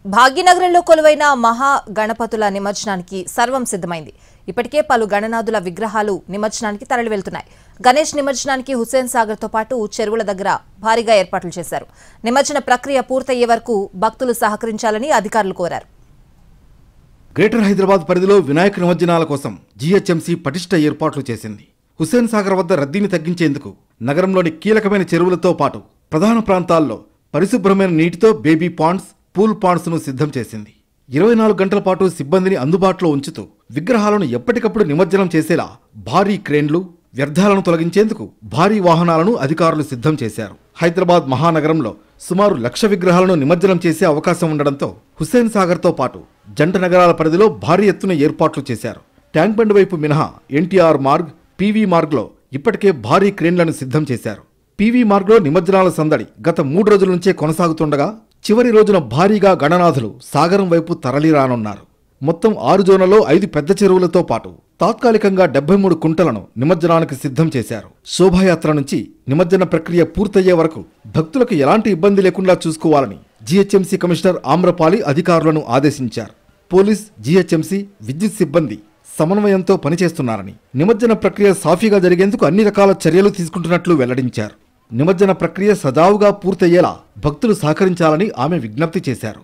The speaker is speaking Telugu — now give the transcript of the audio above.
భాగ్యనగరంలో కొలువైన మహా గణపతుల నిమజ్జనానికి సర్వం సిద్ధమైంది. ఇప్పటికే పలు గణనాథుల విగ్రహాలు నిమజ్జనానికి తరలి వెళ్తున్నాయి. గణేష్ నిమజ్జనానికి హుస్సేన్ సాగర్ తో పాటు చెరువుల దగ్గర భారీగా ఏర్పాట్లు చేశారు. నిమజ్జన ప్రక్రియ పూర్తయ్యే వరకు భక్తులు సహకరించాలని అధికారులు కోరారు. గ్రేటర్ హైదరాబాద్ పరిధిలో వినాయక నిమజ్జనాల కోసం జీహెచ్ఎంసీ పటిష్ట ఏర్పాట్లు చేసింది. హుస్సేన్ సాగర్ వద్ద రద్దీని తగ్గించేందుకు నగరంలోని కీలకమైన చెరువులతో పాటు ప్రధాన ప్రాంతాల్లో పరిశుభ్రమైన నీటితో బేబీ పాండ్స్, పూల్ పాండ్స్ ను సిద్ధం చేసింది. 24 గంటల పాటు సిబ్బందిని అందుబాటులో ఉంచుతూ విగ్రహాలను ఎప్పటికప్పుడు నిమజ్జనం చేసేలా భారీ క్రేన్లు, వ్యర్థాలను తొలగించేందుకు భారీ వాహనాలను అధికారులు సిద్ధం చేశారు. హైదరాబాద్ మహానగరంలో సుమారు 1,00,000 విగ్రహాలను నిమజ్జనం చేసే అవకాశం ఉండడంతో హుస్సేన్ సాగర్ తో పాటు జంట నగరాల పరిధిలో భారీ ఎత్తున ఏర్పాట్లు చేశారు. ట్యాంక్ బండ్ వైపు మినహా ఎన్టీఆర్ మార్గ్, పీవీ మార్గ్లో ఇప్పటికే భారీ క్రేన్లను సిద్ధం చేశారు. పీవీ మార్గ్లో నిమజ్జనాల సందడి గత 3 రోజుల నుంచే కొనసాగుతుండగా చివరి రోజున భారీగా గణనాథులు సాగరం వైపు తరలిరానున్నారు. మొత్తం 6 జోన్లలో 5 పెద్ద చెరువులతో పాటు తాత్కాలికంగా 73 కుంటలను నిమజ్జనానికి సిద్ధం చేశారు. శోభాయాత్ర నుంచి నిమజ్జన ప్రక్రియ పూర్తయ్యే వరకు భక్తులకు ఎలాంటి ఇబ్బంది లేకుండా చూసుకోవాలని జీహెచ్ఎంసీ కమిషనర్ ఆమ్రపాలి అధికారులను ఆదేశించారు. పోలీస్, జీహెచ్ఎంసీ, విద్యుత్ సిబ్బంది సమన్వయంతో పనిచేస్తున్నారని, నిమజ్జన ప్రక్రియ సాఫీగా జరిగేందుకు అన్ని రకాల చర్యలు తీసుకుంటున్నట్లు వెల్లడించారు. నిమజ్జన ప్రక్రియ సజావుగా పూర్తయ్యేలా భక్తులు సహకరించాలని ఆమె విజ్ఞప్తి చేశారు.